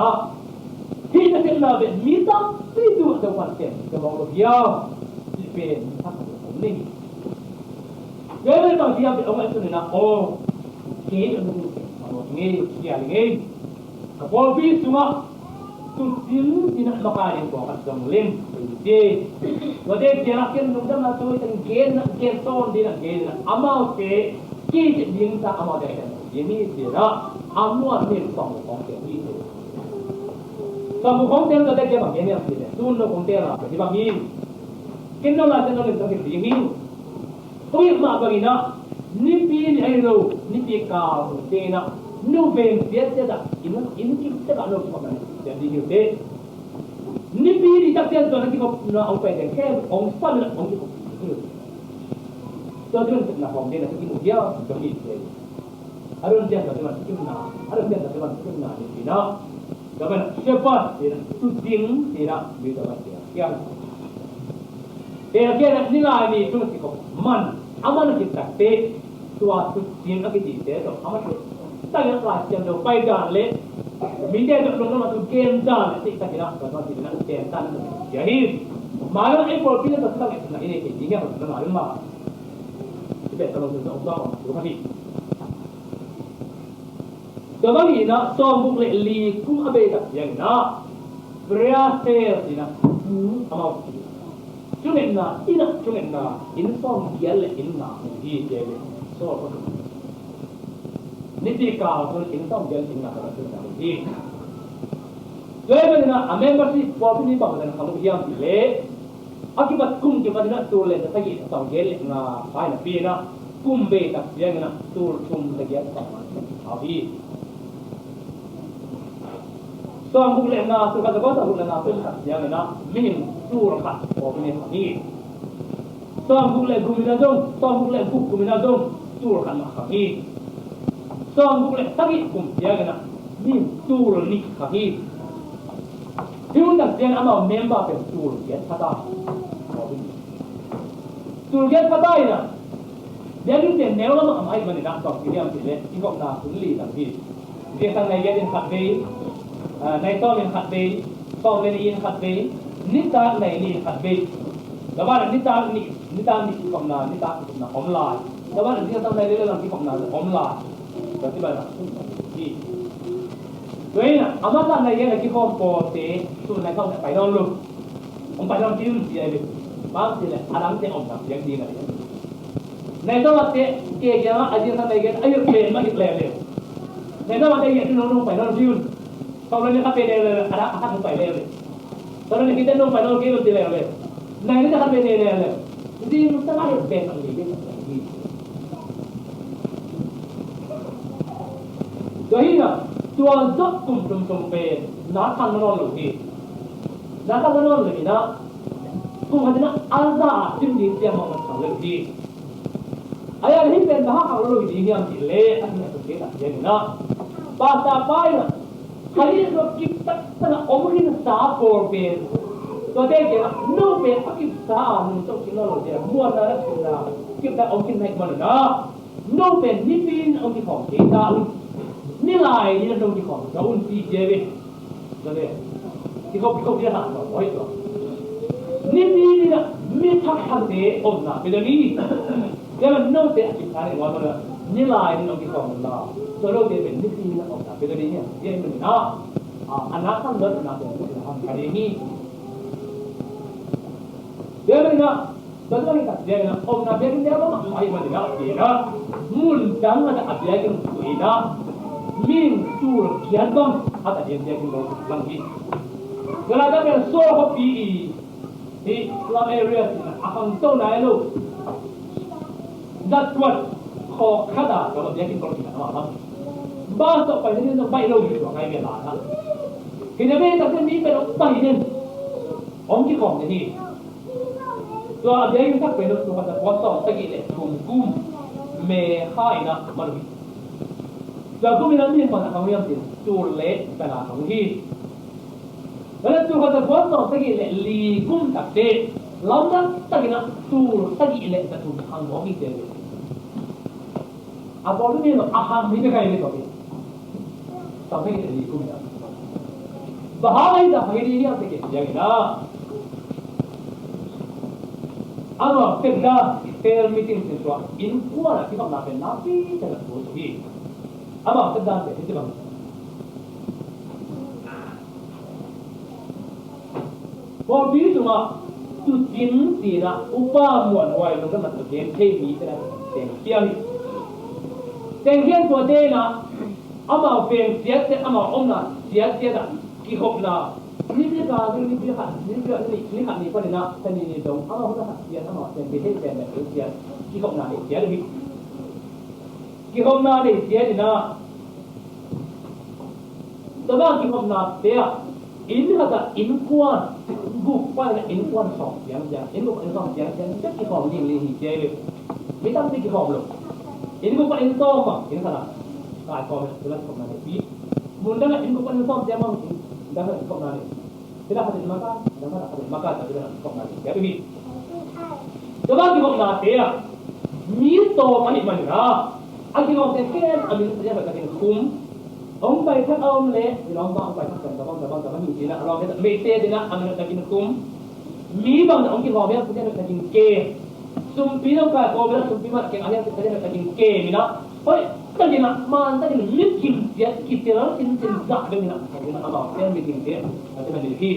Kita kena bermita itu ada pasien. Kalau dia เป็นทักผมนี่เดี๋ยวตอนที่ยังเป็นองค์สุนินะโอ้เกี่ยวกับงี้เกี่ยวกับงี้กับพอพี่สุมาตุจินที่นั่นมาการเองบอกกับจงเล่นเป็นเจ้วันเด็กเจ้านักเรียนนุ่มๆมาตัวเป็นเกณฑ์โซนดีนะเกณฑ์นะอามาเก๋กี่จะยิงซะอามาเด็กยังนี่เดี๋ยวนะอามัวนี่สองของเจ้าพี่สองของเจ้าก็ได้แค่บางอย่างเนี่ยสิเนี่ยส่วนของเจ้าละที่บางยี่กินน้ำลายจะนอนเป็นตัวที่ดีหิ้งตัวอย่างมากกว่านี้นะนิพินไอ้เรานิพิกาเจ้านะนู่นเป็นเสียเสียดอินคิดจะกันเราสมัยjadi kita ni pilih tak tiada tu nanti kau nak apa yang kau orang sama nak orang tu tu tu nak orang dia nak kita dia bagi dia harus dia tak macam kita harus dia tak macam kita ni tidak kapan siapa dia tu ding tidak bisa baca yang dia nak nilai ni tu nanti kau man aman kita te tu ding nak kita tu aman tak yang kelas yang tu pai dah le Minta untuk lomba tu game dah, nanti kita kira kalau kita nak game dah, jadi malam ini kalau kita tak tahu nak ini ini apa tu malam mah, kita kalau kita usah apa ni. Kalau ni nak sombong li kum abe tak yang nak berhasil ni nak amal. Cuma nak ini sombong dia le ini nak ini jadi sombong. Niti kau tu ini sombong dia ini nak berhasil. Jadi mana membership form ni bahawa kalau dia pilih, akibat kum kita nak tulen lagi sanggel na, apa na pina kum be tak dia na tul kum lagi apa, abi. So bukan na tu kata kata bukan na pun dia na min tul kat form ni lagi. So bukan gumina dong, tul kan lagi. So bukan lagi kum dia na ni tur ni kaki. Dia nak dia amal member pen tur dia kata. Tur dia kata ina. Dia ni dia nelo nak amai mana nak tak dia ambil le. Ikut nak beli tapi dia sang naik dia kat bay. Naik tol yang kat bay. Tol yang kat bay. Ni tak naik ni kat bay. Lepas ni tak ni ikut nak online. Lepas dia sang naik dia nak ikut nak online. Berarti banyak. Vậy nè, amat là này là cái con bò té, tụi này không phải non luôn, ông phải non tiêu gì vậy? Bác thì là Adam thì ông làm việc gì này? Này đó là té, kia nó, anh em thằng này cái, anh em bền mà ít lẻ lẻ. Này đó là cái gì nó không phải non tiêu, sau đó nó cắt bền lẻ, Adam không phải lẻ lẻ. Sau đó kita non phải non kia thì lẻ lẻ. Này nó cắt bền lẻ lẻ, jadi nó sẽ lại bền bằng gì? Vậy nè. Tuan zat kum pe nak kan menon lagi, nak kan menon lagi na, kum ada nak alza tinggi tiap makan lagi. Ayah ni pen dah kalau lagi dia yang cile, akhirnya tu kita jadi na. Bahasa apa ya? Hari ni kita tengah omongin sapor pe, tu dia no pe kita untuk kita dia muat nak kita omongin naik mana na, no pe ni pin omonginของkita. Ni lai ni nak di kau, jauh di jadi, jadi, di kau dia nak apa itu? Ni nak minta hati nak, beda ni, dia nak dia kita ni mana, ni lai ni nak di kau nak, kalau dia ni nak nak, beda ni dia ni nak, anak kan ber nak kali ni, dia nak, betul ni tak dia nak, nak dia apa mak saya mana dia nak, muncang ada apa yang dia min tur kian bang ada dia kita lagi. Kalau ada yang soal PE di slum area akan tahu naik lu. Dat kuat kau kada kalau dia kita apa? Bahasa apa ini tu baik lu itu ngai bela lah. Kita bela tapi ni bela baik ni. Om kita kong ni. So dia kita bela tu pada potong segi le kum me hai nak malu. Lagu minamnya pada kamu yang tulis pada kamu hi. Kalau tu kata potong segi le likum tak deh. Lama tak nak tur segi le tak tur kamu hi deh. Apa lu ni aham ni dekai ni tapi. Sampai kita likum dah. Bahaya dah hari ni apa ke? Jangan dah. ano pegda fair meeting sin so in kuara ki na pen na pi ta ko so hi ama pegda pe ti bang ko bi tu ma tu tin ti na upa muan wai lo na tu gen te mi ta teng kian teng kian to te na ama pen sia te ama om na sia da ki hop naนี่พี่กาคือนี่พี่ขัดนี่เกิดนี่ขัดนี่ก็เลยนะแต่นี่ตรงเอาเราขัดเสียทั้งหมดเป็นเทศเป็นแบบเสียกี่คนนาเสียเลยกี่คนนาเสียนี่นะแต่ว่ากี่คนนาเสียอินก็จะอินควนบุกไปแล้วอินควนสองอย่างอินบุกอินสองอย่างจะกี่คนยิงเลยเสียเลยไม่ต้องกี่คนหรอกอินบุกอินสองอ่ะอินขนาดกายคนเป็นตัวคนนาพี่มุนได้อินบุกอินสองจะมั่งdapat kau nari, tidak ada makan, dapat ada makan tapi tidak kau nari. Ya begini. Coba kita nari ya, mito manik mana? Aku mau tekan, ambil saja berkaitan kum. Om baik tak om le, orang bang baik tak tabang ini nak orang kita mete dia nak ambil berkaitan kum. Mi bang om kita orang punya berkaitan ke. Sumpi orang kau bilang sumpi mak yang ayah kita berkaitan ke, mina. Oi, tadi nak mana tadi miskin dia kita orang sin zak dengan nak apa? Dia miskin dia, macam mana lagi?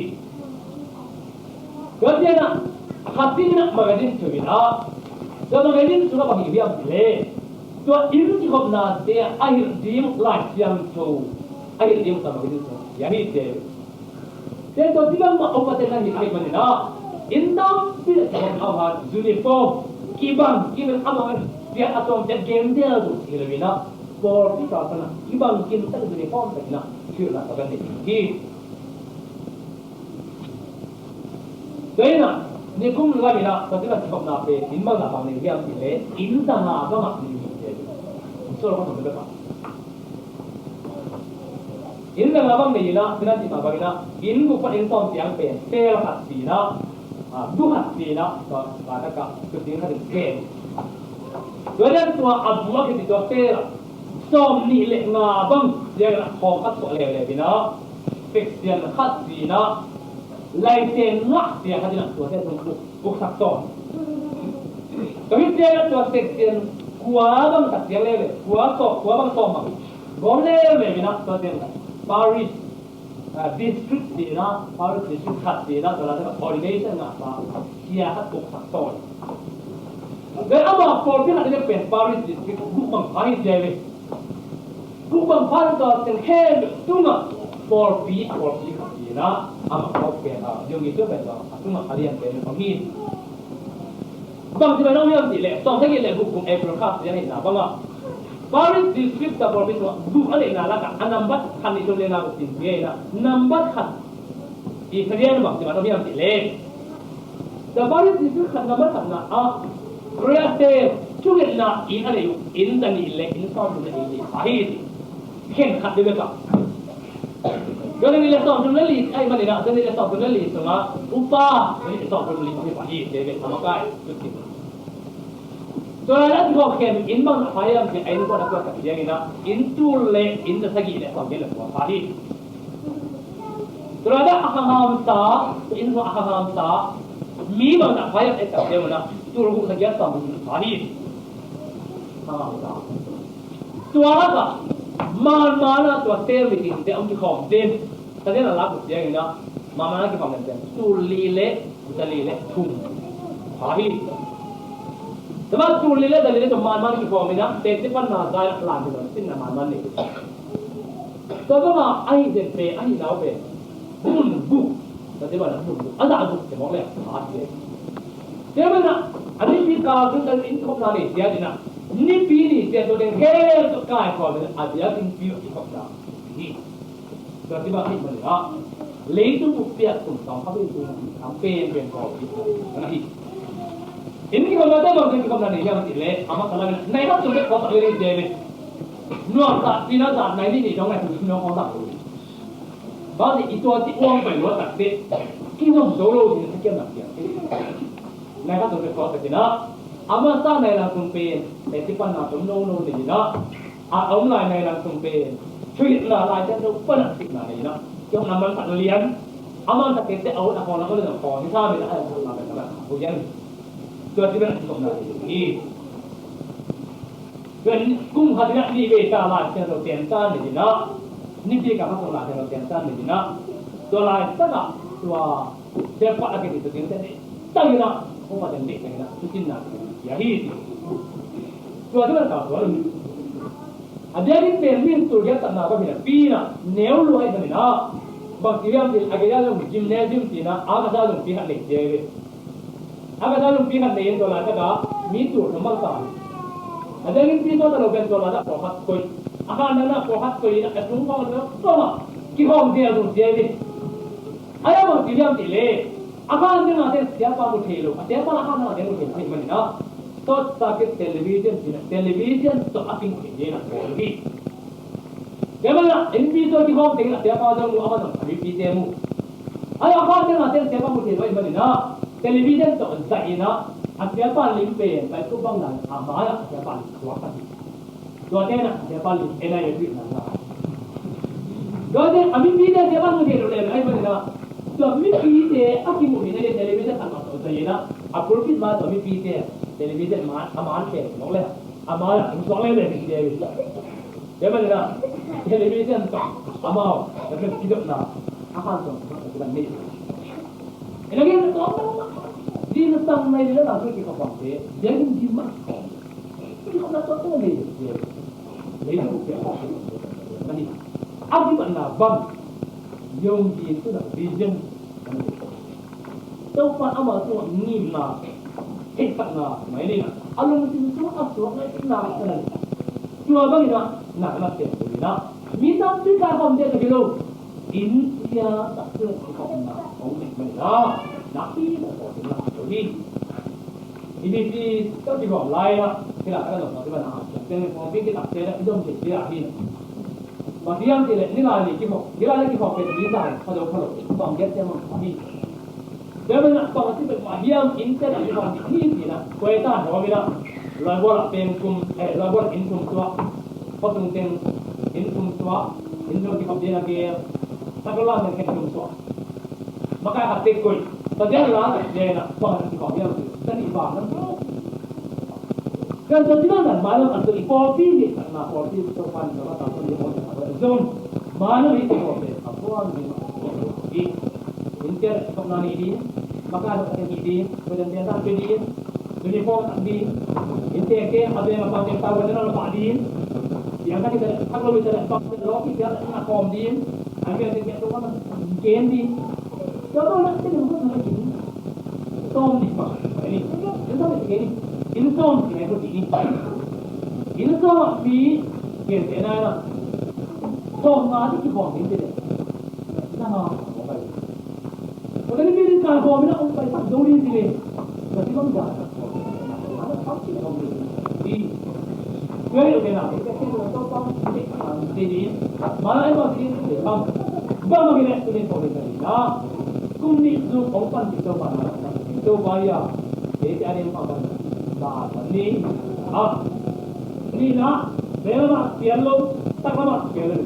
Kerja nak hati nak magazin tu bila, so magazin tu nak bagi dia boleh. So ini cukup nak dia akhir dim life yang tu, akhir dim sama magazin tu, yang ini dia. Dia tu tidak mau apa tentang ni akhir mana? Indam bila kita awal uniform, kibang apa? Dia atau dia game dia tu, kira bina. For kita sana, ibang kita tu uniform tak nak, kira nak apa ni? Jadi nak, ni kum lagi nak, tapi nak cukup nak pe, imbang nak bang ni dia pilih, insan nak apa mak ni dia. So apa tu berapa? Insan abang ni nak, kita cakap bagi nak, in bukan insan yang pe, sel hati nak, dua hati nak, so ada kah, ketinggalan hati game. Jadi tua abu kita tua sel. Som ni le ngabang dia nak fokus soal le bina fiction khasi na laiten ngah dia hadi nak tua dia tu sakson tapi dia tua fiction kuabang tak dia le kuabang som boleh le bina tua dia Paris district dia Paris district khasi na dalam coordination apa dia hat tu sakson dan apa for dia ada pen Paris district bukan Paris dia le Kubang pantas yang head tunga for fee na ama kau kena yung itu betul tunga kalian kena pangin bang siapa nama yang sile so saya le hukum April khas yang ini apa nggak Paris district for fee bu ale na laka anambat kan itu le na utin dia na nambat kan Israel bang siapa nama yang sile the Paris district kan nambat kan na kreatif juga na in ale in tani le in sound le ini ahir khen khát được không? Cho nên là sòng trong lớp lì, ai mà để nào cho nên là sòng trong lớp lì xong á, upa, cái này sòng trong lì không phải gì, để về làm cái, cho nên là họ khen in bằng phải làm cái anh có đặc biệt cái gì đó, in tu lệ, in là gì đấy, sòng cái là của phải đi. Cho nên là aham sa, in của aham sa, mi bằng là phải làm cái gì mà tu là cũng cái sòng phải đi, aham sa. Tua apa? Mana tua sel meeting dia orang kihom den, tadi nak lagu dia ni na, mana kihom den, sulile thum, hahi. Sebab sulile dalile tu mana kihom ni na, tetapi pan na saya pelan tu, sin na mana ni. Sebab apa? Ai jepe, ai lau be, bu, tadi mana bu, ada abu, semua le, hati. Dia mana? Ada kita kita income nari dia ni na. Ni pilih dia tu dengan hair tu kaya kau ni ada yang pilih ikut dah. Ini, berarti bagi mana? Leitu buktiak pun sampai itu sampai yang kau itu. Karena ini kalau ada bang kita kau ni yang tidak, amat kalau ni, naik tu sampai kau tak boleh jadi. Nuan tak, tina tak, naik ni dong naik tu nuan kau tak boleh. Bagi itu hati uang perlu tak deh. Kita solo ni sekian nak dia. Naik tu sampai kau tak jadi. Ama sa này là cùng bền để tiếp quan nào cũng nô thì nó ông này là cùng bền chuyện là lại cho nó phân là chuyện là gì đó chứ không làm ăn phản liên ama sa kete au na ko na ko na ko ni sa mi na ay sa ma ka na ko yan ตัวที่เป็นอันตรายนี่เป็นกุ้งหัดนี่เวทาลายเช่นเราเตียนต้านนี่นะนี่ที่กับพระองค์ลายเช่นเราเตียนต้านนี่นะตัวลายตั้งแต่ตัวเจ้าปัจจัยที่ตัวเตียนต้านนี่ตั้งอยู่นะพวกมันเด็กๆนะทุกที่นะอย่าฮีดตัวที่มันต่อตัวนึงอันเดียวที่เป็นวิ่งตัวเดียวตั้งนาก็เป็นปีนะเนื้อรวยมันนี่นะบางทีเราที่อาจจะเราจิมเนซิมที่นะอากาศเราที่หันเล็กเจออากาศเราที่หันเล็กตัวละก็มีตัวสมัครต่างอันเดียวที่ตัวเราเป็นตัวละก็พอหัดคุยอาการนั้นนะพอหัดคุยนะไอ้ทุ่งฟองนั้นก็มากี่ห้องเดียวตรงเจอไอ้บางทีเราที่เล่อาการนั้นนะเสียความมุ่งเทโลเสียความอาการนั้นเสียมุ่งเทโลมันนี่นะตัวสักเทเลวิชันตัวอัพปิ้งเห็นนะโอ้ยเดี๋ยวมันละเอ็นพีโซที่ห้องเด็กนะเสียความจำมูอาการนั้นมีพีเจมูไอ้อาการนั้นนะเสียความมุ่งเทโลมันนี่นะเทเลวิชันตัวใจนะอาเสียความลิ้นเป็นไปทุกบ้านนั้นอามาละเสียความตัวกันตัวเจ้านะเสียความลิ้นเอ็นไอเอฟนั่นนะตัวเจ้าอามีพีเจเสียความมุ่งเทโลเลยไอ้มันนี่นะตัวมีพีเจอาคิมุนี่เนี่ยเทเลวิชันอันนั้นตัวใจนะอาคุรพิษมาตัวมีพีเจtelevision aman ke boleh amal soalnya lebih dia dia mana television tu amal tapi tidak nak akan tu bukan ni ini lagi tu di nusang mai dia nak pergi ke kampung dia ni jimat dia nak tu ni dia itu dia ni apa mana bang yang itu nak vision tu pun amal tu ni nak tak nak, ini nak. Alung mesti semua asal nak nak. Cuma bagi nak tiap hari nak. Minta juga kaum dia tu India tak kaum nak. Kaum ni mana? Nabi nak jadi. Ini si tu juga lain lah. Kita ada orang tu mana? Jadi kaum ni kita ada itu mesti dia akhir. Masih yang ni lagi kita lagi kaum kita kalau kaum dia macam ni. Dia nak pasti bermahiam inter di bawah ini na, kuota hawamira, labor penkum, labor income tua, potong ten income tua, income kita dia lagi, sekolah dengan income tua. Maka hati koi, terjadi lah dia nak pasti kau dia dan ibah dan tu. Kan terjadi dan malam antara ipopi ni, na ipopi tu pan kalau tak pun dia boleh ada zone, mana itu ipopi, apa ni? Inter kau ni maka ada yang ini, kemudian tak ini, uniform tak ini, intake ada yang apa yang tahu dengan apa ini, yang kan kita kalau kita tak tahu kita nak kom ini, agar kita tu kan game ini, kalau nak kita buat apa ini, tom ni pak, ini, kita ni ini tom ni aku ini tom ni kita nak tom nanti kita kom ini, nama Kalau ni kalau kau mina orang pasal dori sini, berarti kau dah. Mana pasti kau ni. Kau ni okey nak. Jadi, mana yang masih ni? Bapa kita ni kau ni tadi. Nah, kau ni tu open kita mana? Itu bahaya. Jadi ada yang apa? Nah, ni, ni nak. Bagaimana? Pialo, tak lama pialo.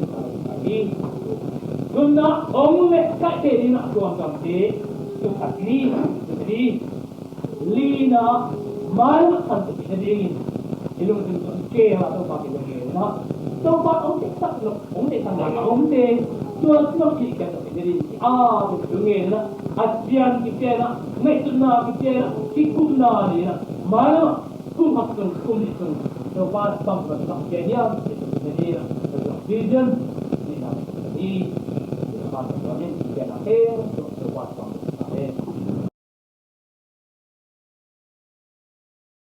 Ini. Guna orang kat sini nak tuang kampi, tu kat ni, jadi lina malu sangat jadi ilmu tu ke atau apa lagi, nah, tu apa orang tak nak, orang tak nak, orang tuan tuan kita jadi betul ni, nah, ajian kita nak, naikna kita nak, kikuna ni nak, malu kumhatun itu, tu apa sampai jadi vision, ini. Dia nak